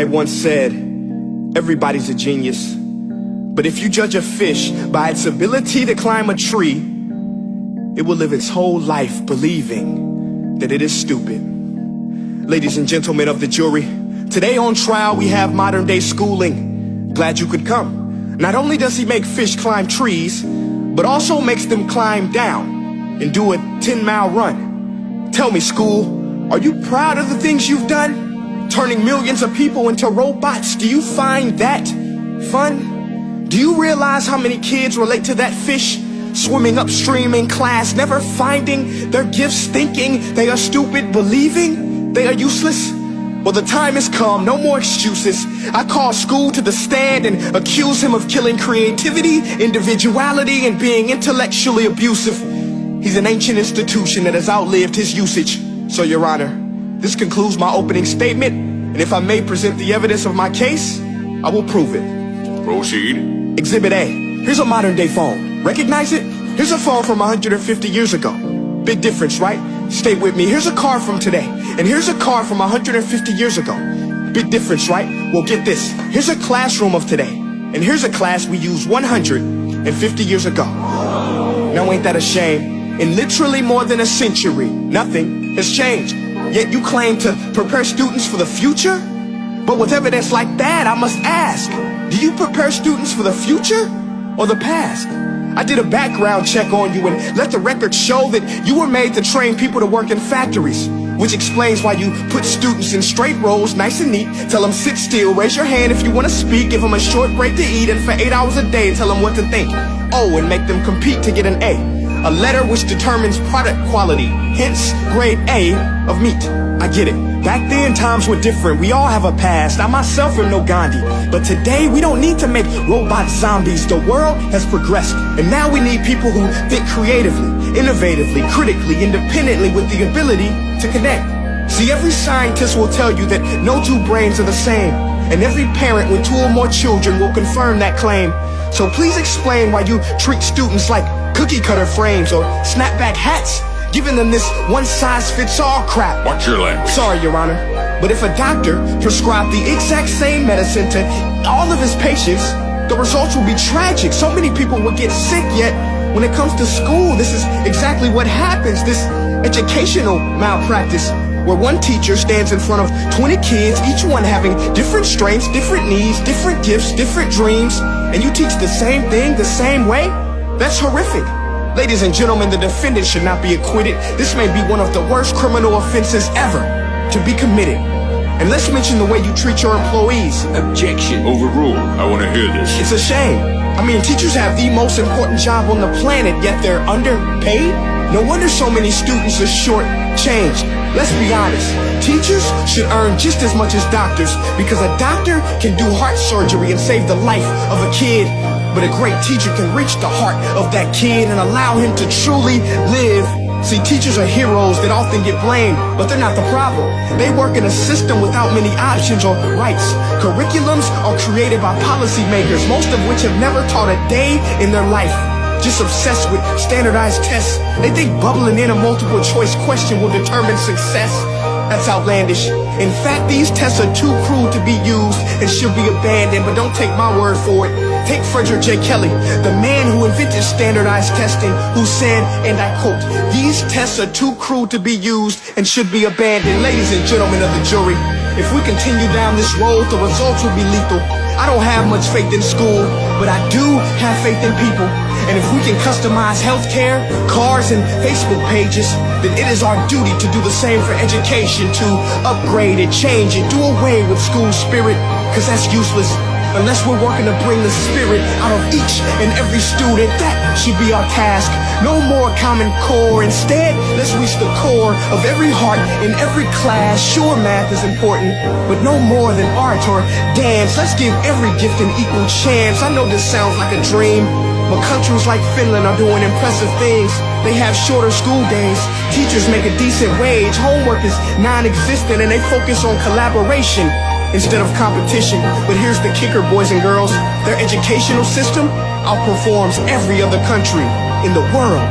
Einstein once said, everybody's a genius. But if you judge a fish by its ability to climb a tree, it will live its whole life believing that it is stupid. Ladies and gentlemen of the jury, today on trial we have modern day schooling. Glad you could come. Not only does he make fish climb trees, but also makes them climb down and do a 10-mile run. Tell me, school, are you proud of the things you've done? Turning millions of people into robots, do you find that fun? Do you realize how many kids relate to that fish? Swimming upstream in class, never finding their gifts, thinking they are stupid, believing they are useless? Well, the time has come, no more excuses. I call school to the stand and accuse him of killing creativity, individuality, and being intellectually abusive. He's an ancient institution that has outlived his usage. So, Your Honor, this concludes my opening statement, and if I may present the evidence of my case, I will prove it. Proceed. Exhibit A. Here's a modern day phone. Recognize it? Here's a phone from 150 years ago. Big difference, right? Stay with me. Here's a car from today. And here's a car from 150 years ago. Big difference, right? Well, get this. Here's a classroom of today. And here's a class we used 150 years ago. Now ain't that a shame? In literally more than a century, nothing has changed. Yet you claim to prepare students for the future? But with evidence like that, I must ask, do you prepare students for the future or the past? I did a background check on you and let the record show that you were made to train people to work in factories, which explains why you put students in straight rows, nice and neat, tell them sit still, raise your hand if you want to speak, give them a short break to eat, and for 8 hours a day tell them what to think. Oh, and make them compete to get an A letter which determines product quality, hence grade A of meat. I get it. Back then, times were different. We all have a past. I myself am no Gandhi. But today, we don't need to make robot zombies. The world has progressed. And now we need people who think creatively, innovatively, critically, independently, with the ability to connect. See, every scientist will tell you that no two brains are the same. And every parent with 2 or more children will confirm that claim. So please explain why you treat students like cookie cutter frames or snapback hats, giving them this one-size-fits-all crap. Watch your language. Sorry, Your Honor, but if a doctor prescribed the exact same medicine to all of his patients, the results will be tragic. So many people will get sick, yet when it comes to school, this is exactly what happens. This educational malpractice, where one teacher stands in front of 20 kids, each one having different strengths, different needs, different gifts, different dreams, and you teach the same thing the same way? That's horrific. Ladies and gentlemen, the defendant should not be acquitted. This may be one of the worst criminal offenses ever to be committed. And let's mention the way you treat your employees. Objection. Overruled. I want to hear this. It's a shame. I mean, teachers have the most important job on the planet, yet they're underpaid? No wonder so many students are short-changed. Let's be honest. Teachers should earn just as much as doctors, because a doctor can do heart surgery and save the life of a kid. But a great teacher can reach the heart of that kid and allow him to truly live. See, teachers are heroes that often get blamed, but they're not the problem. They work in a system without many options or rights. Curriculums are created by policymakers, most of which have never taught a day in their life. Just obsessed with standardized tests. They think bubbling in a multiple choice question will determine success. That's outlandish. In fact, these tests are too cruel to be used and should be abandoned, but don't take my word for it. Take Frederick J. Kelly, the man who invented standardized testing, who said, and I quote, "These tests are too cruel to be used and should be abandoned." Ladies and gentlemen of the jury, if we continue down this road, the results will be lethal. I don't have much faith in school, but I do have faith in people. And if we can customize healthcare, cars, and Facebook pages, then it is our duty to do the same for education, to upgrade it, change it, do away with school spirit, because that's useless. Unless we're working to bring the spirit out of each and every student, that should be our task. No more Common Core. Instead, let's reach the core of every heart in every class. Sure, math is important, but no more than art or dance. Let's give every gift an equal chance. I know this sounds like a dream, but countries like Finland are doing impressive things. They have shorter school days, teachers make a decent wage, homework is non-existent, and they focus on collaboration instead of competition. But here's the kicker, boys and girls. Their educational system outperforms every other country in the world.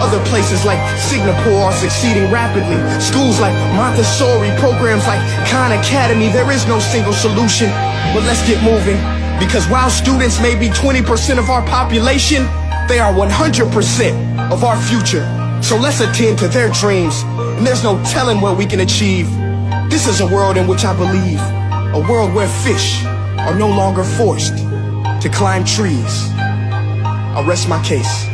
Other places like Singapore are succeeding rapidly. Schools like Montessori, programs like Khan Academy, there is no single solution. But let's get moving, because while students may be 20% of our population, they are 100% of our future. So let's attend to their dreams, and there's no telling what we can achieve. This is a world in which I believe, a world where fish are no longer forced to climb trees. I'll rest my case.